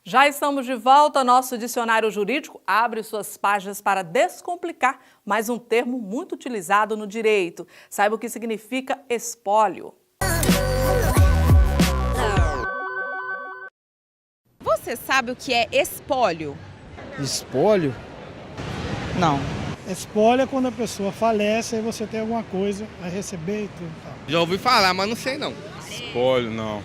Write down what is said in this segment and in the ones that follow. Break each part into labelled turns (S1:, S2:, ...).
S1: Já estamos de volta. Nosso dicionário jurídico abre suas páginas para descomplicar mais um termo muito utilizado no direito. Saiba o que significa espólio.
S2: Você sabe o que é espólio?
S3: Espólio? Não.
S4: Espólio é quando a pessoa falece e você tem alguma coisa a receber e tudo.
S5: Já ouvi falar, mas não sei não.
S3: Espólio, não.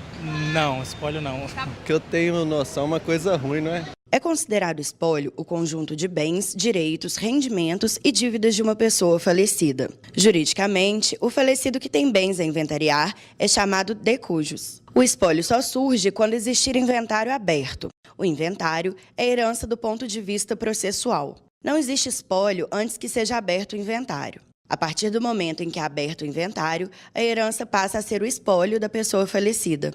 S4: Não, espólio não.
S6: Que eu tenho noção, uma coisa ruim, não é?
S7: É considerado espólio o conjunto de bens, direitos, rendimentos e dívidas de uma pessoa falecida. Juridicamente, o falecido que tem bens a inventariar é chamado de cujus. O espólio só surge quando existir inventário aberto. O inventário é herança do ponto de vista processual. Não existe espólio antes que seja aberto o inventário. A partir do momento em que é aberto o inventário, a herança passa a ser o espólio da pessoa falecida.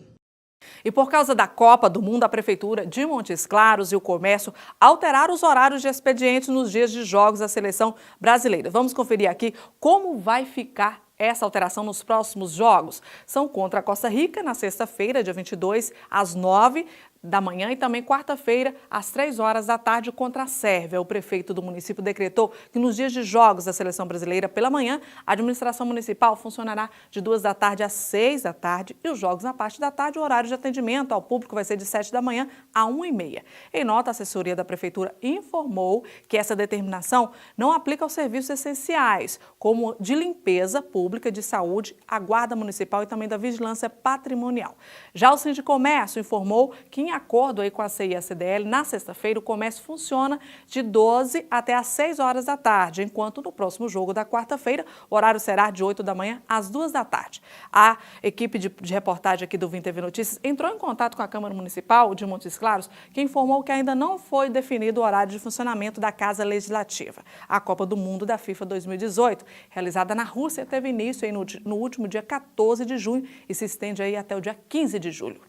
S1: E por causa da Copa do Mundo, a Prefeitura de Montes Claros e o Comércio alteraram os horários de expedientes nos dias de jogos da seleção brasileira. Vamos conferir aqui como vai ficar essa alteração nos próximos jogos. São contra a Costa Rica, na sexta-feira, dia 22, às 9 da manhã, e também quarta-feira, às 3 horas da tarde, contra a Sérvia. O prefeito do município decretou que nos dias de jogos da seleção brasileira pela manhã, a administração municipal funcionará de 2 da tarde às 6 da tarde e os jogos na parte da tarde, o horário de atendimento ao público vai ser de 7 da manhã a 1h30. Em nota, a assessoria da prefeitura informou que essa determinação não aplica aos serviços essenciais, como de limpeza pública, de saúde, a guarda municipal e também da vigilância patrimonial. Já o Sindicomércio informou que, em acordo aí com a CI e a CDL, na sexta-feira o comércio funciona de 12 até às 6 horas da tarde, enquanto no próximo jogo da quarta-feira o horário será de 8 da manhã às 2 da tarde. A equipe de reportagem aqui do Vim TV Notícias entrou em contato com a Câmara Municipal de Montes Claros, que informou que ainda não foi definido o horário de funcionamento da Casa Legislativa. A Copa do Mundo da FIFA 2018, realizada na Rússia, teve início aí no último dia 14 de junho e se estende aí até o dia 15 de julho.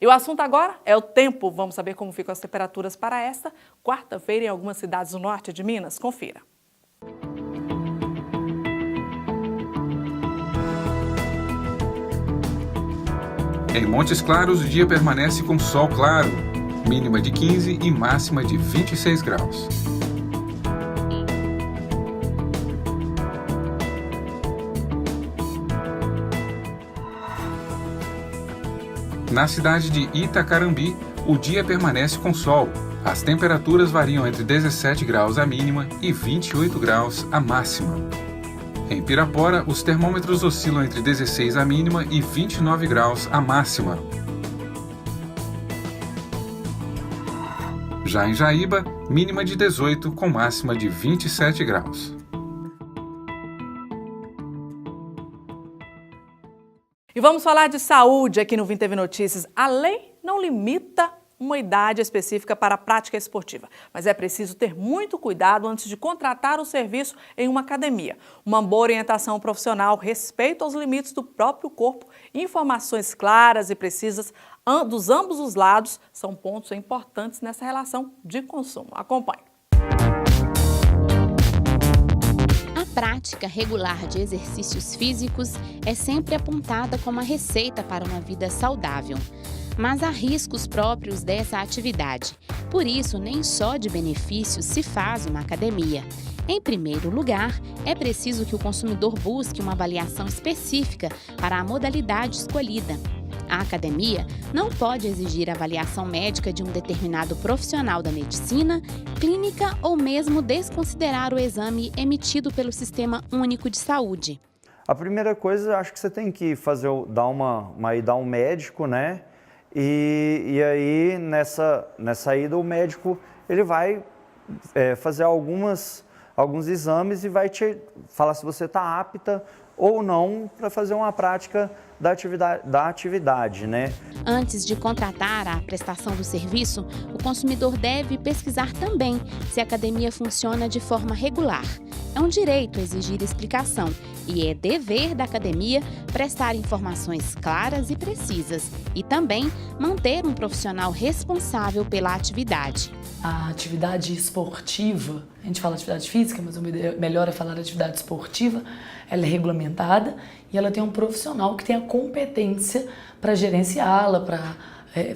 S1: E o assunto agora é o tempo. Vamos saber como ficam as temperaturas para esta quarta-feira em algumas cidades do norte de Minas. Confira.
S8: Em Montes Claros, o dia permanece com sol claro, mínima de 15 e máxima de 26 graus. Na cidade de Itacarambi, o dia permanece com sol. As temperaturas variam entre 17 graus a mínima e 28 graus a máxima. Em Pirapora, os termômetros oscilam entre 16 a mínima e 29 graus a máxima. Já em Jaíba, mínima de 18 com máxima de 27 graus.
S1: E vamos falar de saúde aqui no Vim TV Notícias. A lei não limita uma idade específica para a prática esportiva, mas é preciso ter muito cuidado antes de contratar o serviço em uma academia. Uma boa orientação profissional, respeito aos limites do próprio corpo, informações claras e precisas dos ambos os lados são pontos importantes nessa relação de consumo. Acompanhe.
S9: A prática regular de exercícios físicos é sempre apontada como a receita para uma vida saudável. Mas há riscos próprios dessa atividade. Por isso, nem só de benefícios se faz uma academia. Em primeiro lugar, é preciso que o consumidor busque uma avaliação específica para a modalidade escolhida. A academia não pode exigir avaliação médica de um determinado profissional da medicina, clínica ou mesmo desconsiderar o exame emitido pelo Sistema Único de Saúde.
S3: A primeira coisa, acho que você tem que dar uma ida ao médico, né? E aí, nessa ida, o médico ele vai fazer alguns exames e vai te falar se você está apta ou não para fazer uma prática da atividade, né?
S9: Antes de contratar a prestação do serviço, o consumidor deve pesquisar também se a academia funciona de forma regular. É um direito exigir explicação e é dever da academia prestar informações claras e precisas e também manter um profissional responsável pela atividade.
S10: A atividade esportiva, a gente fala atividade física, mas o melhor é falar atividade esportiva, ela é regulamentada e ela tem um profissional que tem a competência para gerenciá-la, para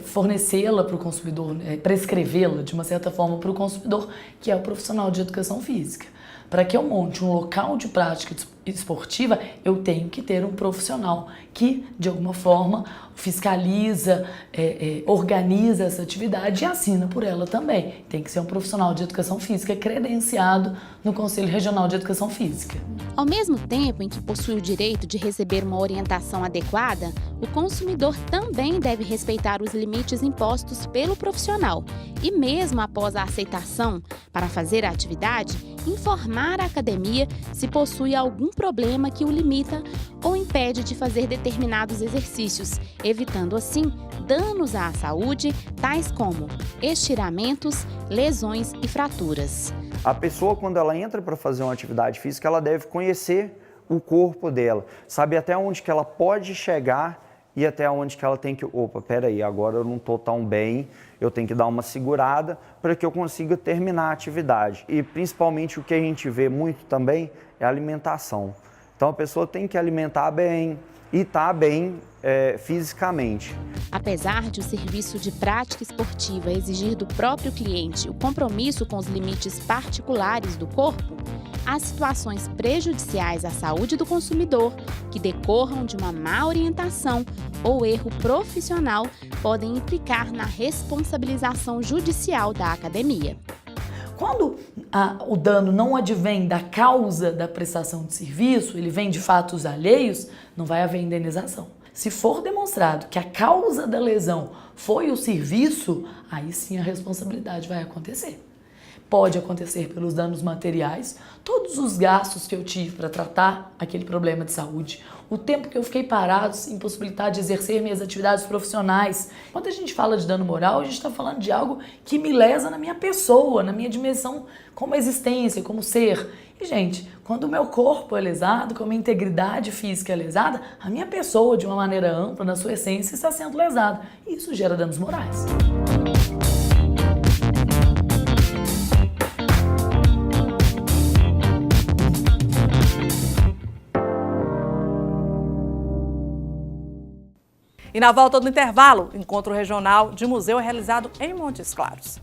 S10: fornecê-la para o consumidor, prescrevê-la de uma certa forma para o consumidor, que é o profissional de educação física. Para que eu monte um local de prática esportiva, eu tenho que ter um profissional que, de alguma forma, fiscaliza, organiza essa atividade e assina por ela também. Tem que ser um profissional de educação física credenciado no Conselho Regional de Educação Física.
S9: Ao mesmo tempo em que possui o direito de receber uma orientação adequada, o consumidor também deve respeitar os limites impostos pelo profissional e, mesmo após a aceitação para fazer a atividade, informar a academia se possui algum problema que o limita ou impede de fazer determinados exercícios, evitando assim danos à saúde, tais como estiramentos, lesões e fraturas.
S3: A pessoa, quando ela entra para fazer uma atividade física, ela deve conhecer o corpo dela, saber até onde que ela pode chegar e até onde que ela tem que... Opa, peraí, agora eu não estou tão bem, eu tenho que dar uma segurada para que eu consiga terminar a atividade. E principalmente o que a gente vê muito também é a alimentação. Então a pessoa tem que alimentar bem e estar bem fisicamente.
S9: Apesar de o serviço de prática esportiva exigir do próprio cliente o compromisso com os limites particulares do corpo, há situações prejudiciais à saúde do consumidor que decorram de uma má orientação ou erro profissional podem implicar na responsabilização judicial da academia.
S10: Quando o dano não advém da causa da prestação de serviço, ele vem de fatos alheios, não vai haver indenização. Se for demonstrado que a causa da lesão foi o serviço, aí sim a responsabilidade vai acontecer. Pode acontecer pelos danos materiais, todos os gastos que eu tive para tratar aquele problema de saúde, o tempo que eu fiquei parado sem possibilidade de exercer minhas atividades profissionais. Quando a gente fala de dano moral, a gente está falando de algo que me lesa na minha pessoa, na minha dimensão como existência, como ser. E, gente, quando o meu corpo é lesado, quando a minha integridade física é lesada, a minha pessoa, de uma maneira ampla, na sua essência, está sendo lesada. E isso gera danos morais.
S1: E na volta do intervalo, encontro regional de museu é realizado em Montes Claros.